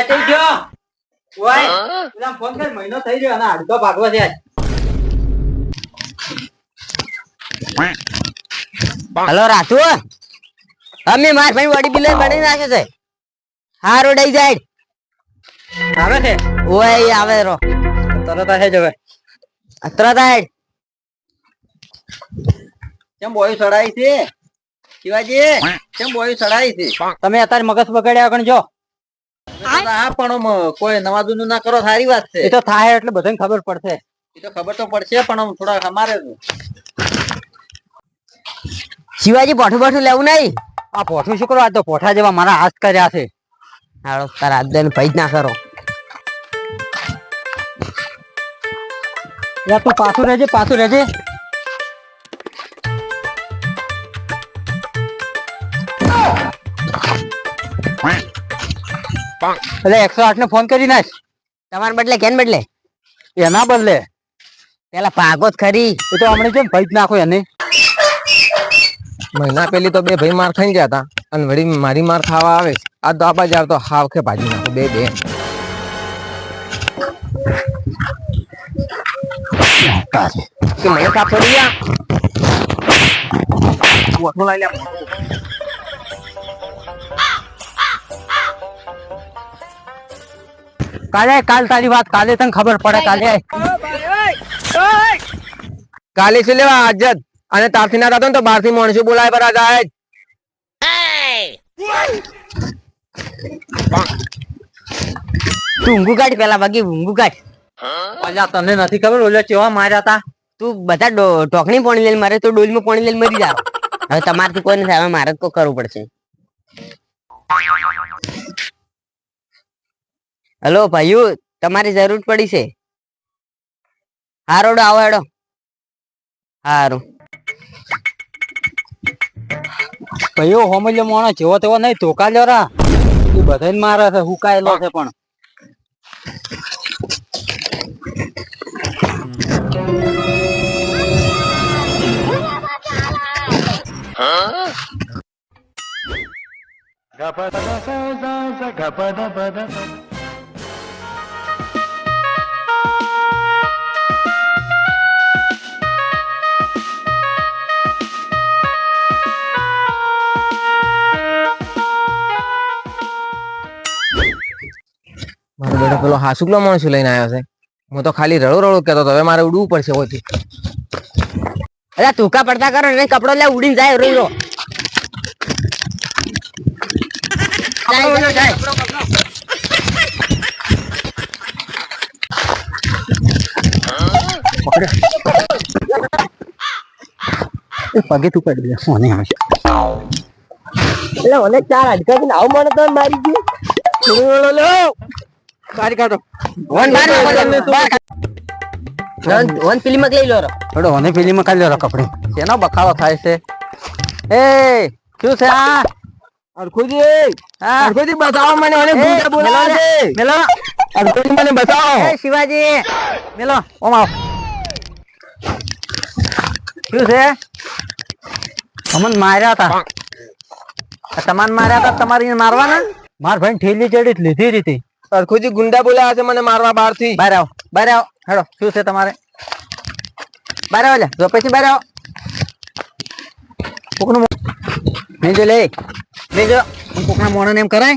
થઈ ગયો ઓય પેલા ફોન કર મહિનો થઈ ગયો અને અડધો ભાગવા છે હલો રાતુ અમે માર ભાઈ બોડી બિલ્ડર બની નાખે છે હારો ડઈ જાય આવે છે ઓય આવે રો તરત આવે જ હવે તરત આય કેમ બોય ચડાઈ છે શિવાજી કેમ બોય ચડાઈ છે તમે અત્યારે મગજ બગાડ્યા આગળ જો હા પણ કોઈ નવા જૂનું ના કરો સારી વાત છે એ તો થાય એટલે બધાને ખબર પડશે એ તો ખબર તો પડશે પણ થોડા અમારે શિવાજી પોઠું પોઠું લેવું નહીં આ પોઠું શું કરો આ તો પોઠા જેવા મારા હાથ કર્યા છે હાલો તારા હાથ ભઈ જ ના કરો યા તું પાછું રહેજે એટલે 108 ને ફોન કરી નાખ તમારા બદલે કેન બદલે એના બદલે પેલા ભાગો જ ખરી એ તો હમણાં કેમ ભાઈ જ નાખો એને મહિના પેલી તો બે ભાઈ માર ખાઈ ગયા હતા અને વળી મારી માર ખાવા આવે આ તો આબા જાવ તો હાવ કે ભાજી નાખો બે કે મને કાપ પડી ગયા ઓઠો લઈ લે કાલ તારી વાત કાલે તને ખબર પડે કાલે શું લેવા આજ અને તારથી ના થતો ને તો બહાર થી માણસો બોલાય પર જાય તું ઊંઘું કાઢ પેલા બાકી ઊંઘું કાઢ અલ્યા તને નથી ખબર ઓલા કેવા માર્યા હતા તું બધા ટોકણી પાણી લઈને મારે તો ડોલમાં પાણી લઈને મરી જાવ હવે તમારથી કોઈ નથી હવે મારે તો કરવું પડશે હેલો ભાઈઓ તમારી જરૂર પડી છે હારોડો આવો હેડો હારું ભાઈઓ હોમલ્યો મોણો જેવો તેવો નહીં ધોકા લેરા એ બધાને મારે છે હુકાયેલો છે પણ મારો બેટો પેલો હાસુકલો માણસો લઈને આવ્યો છે હું તો ખાલી રડો કેતો તો હવે મારે ઉડવું પડશે હોયથી અરે ટૂંકા પડતા કરો ને કપડો લે ઉડીને જાય રોઈ પગે તું પડી લે ફોને આવે એટલે મને ચાર અડકા કે આવું મને તો મારી ગયું કાઢી કાઢો વન પેલી મક લઈ લો થોડો હોને પેલી માં કાઢી લો કપડે શેનો બખાડો થાય છે એ શું છે આ અડખુજી બતાવો મને મને ગુંડા બોલાવે છે મેલો અડખુજી મને બતાવો એ શિવાજી મેલો ઓમ આવ શું છે અમન માર્યા હતા તમારે માર્યા હતા તમારી મારવાના માર ભાઈ ઠેલી ચડી લીધી રીતે અડખુજી ગુંડા બોલાવે છે મને મારવા બહાર થી બહાર આવો હેડો શું છે તમારે બહાર આવો લે જો પછી બહાર આવો કોકનું નહીં જો લે નહીં જો કોકના મોણને એમ કરાય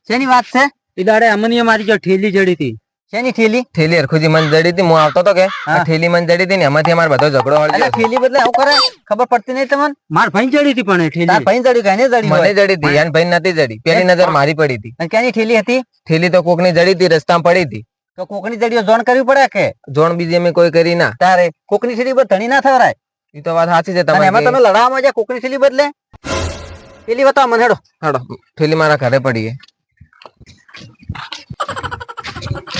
શેની વાત છે એ દાડે અમનીએ મારી જો ઠેલી જડી હતી શેની ઠેલી ઠેલી અડખુજી મને જડી હતી હું આવતો તો કે ઠેલી મને જડી હતી ને એમાંથી અમારો બધો ઝઘડો એટલે ઠેલી બદલે આવું કરે ખબર પડતી નહીં તમને માર ભાઈ જડી હતી પણ ઠેલી તાર ભાઈ જડી કઈને જડી મને જડી હતી અને ભાઈ નથી જડી પેલી નજર મારી પડી હતી અને ક્યાંની ઠેલી હતી ઠેલી તો કોકની જડી હતી રસ્તામાં પડી હતી તો કોકની જડીઓ જોણ કરવી પડે કે જોણ બીજી અમે કોઈ કરી ના તારે કોકની ઠેલી પર ધણી ના થવરાય એ તો વાત સાચી છે અને તમારી એમાં તમે લડાવવામાં જાય કોકની ઠેલી બદલે પેલી બતાવો મને હેડો ઠેલી મારા ઘરે પડી છે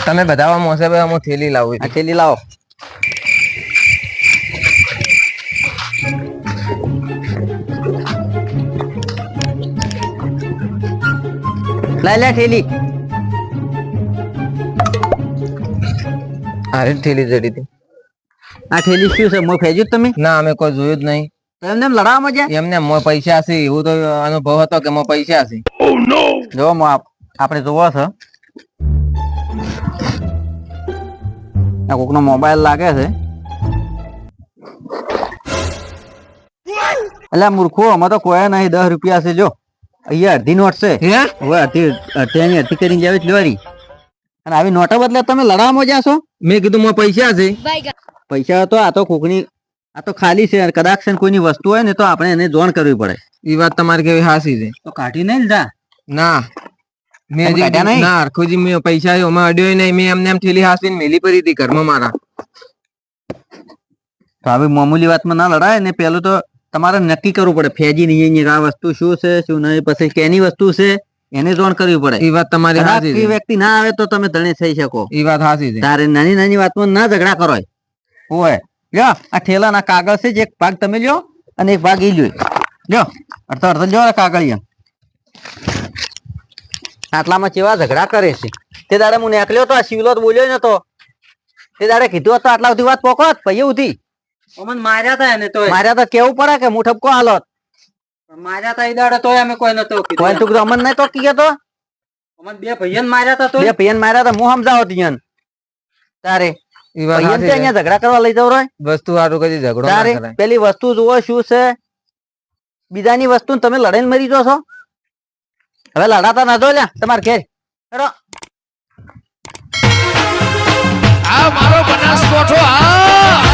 તમે બધાવા મોસે ભાઈ હું થેલી લાવું આ થેલી લાવો લે થેલી અરે ઠેલી જડી હતી આ થેલી શું છે મો ફેજ્યું તમે ના અમે કોઈ જોયું જ નહીં એમને એમ લડાવવામાં જાય એમને મો પૈસા હશે એવું તો અનુભવ હતો કે મો પૈસા હશે જો આપણે જોવો છે આ કોકનો મોબાઈલ લાગે છે. એટલે મૂર્ખો આમાં તો કોઈ નહીં. 10 રૂપિયા છે જો. અહીંયા અડધી નોટ છે. હે હવે અડધી કરીને જાવે લેવાની. અને આવી નોટો બદલે તમે લડાવવામાં જાશો. મેં કીધું માં પૈસા છે. પૈસા તો આ તો કોકની આ તો ખાલી છે. કદાચ છે ને કોઈની વસ્તુ હોય ને તો આપણે એને જોણ કરવી પડે. એ વાત તમારી કેવી હાસી છે. તો કાઢી નહીં લીધા. ના મેં તમે હજી કાઢ્યા નહીં? ના હરખુજી મેં પૈસા એમાં અડ્યો નહીં. મેં એમને એમ થેલી હાસીને મેલી પડી હતી ઘરમાં મારા. તો આવી મામૂલી વાતમાં ના લડાય ને. પેલું તો તમારે નક્કી કરવું પડે ફેજી નહીં આ વસ્તુ શું છે શું નહીં. પછી કેની વસ્તુ છે એને જોણ કરવી પડે. એ વાત તમારી કદાચ હાસી એ છે. વ્યક્તિ ના આવે તો તમે ધણી થઈ શકો. એ વાત હાસી છે. તારે નાની નાની વાતમાં ના ઝઘડા કરો. હોય લ્યો આ ઠેલાના કાગળ છે. જે એક ભાગ તમે લ્યો અને એક ભાગ ઈ લ્યો. અડધો અડધો લ્યો કાગળિયા. આટલામાં કેવા ઝઘડા કરે છે. તે દાડે હું નીકળ્યો તો આ શિવલો તો બોલ્યો નતો. તે દાડે કીધું હતું આટલા સુધી વાત પોકોત પછી ઉઠી માર્યા હતા એને તો. માર્યા તો કેવું પડે કે હું ઠપકો હાલોત. માર્યા હતા એ દાડે તોય અમે કોઈ નતો કોઈ તું અમન નહીં તો કીએ તો અમન બે ભાઈઓને માર્યા હતા. તો બે ભાઈઓને માર્યા હતા. હું સમજાવો તિયન તારે એ વાત હાસી છે. અહીંયા ઝઘડા કરવા લઈ જાવ રો. વસ્તુ હારું કદી ઝઘડો ના તારે કરાય. પેલી વસ્તુ જુઓ શું છે. બીજાની વસ્તુ તમે લડાઈને મરી જો છો. હવે લડાતા ના જો લ્યા તમારે ઘેર હેડો. આ મારો બનાસકોઠો આ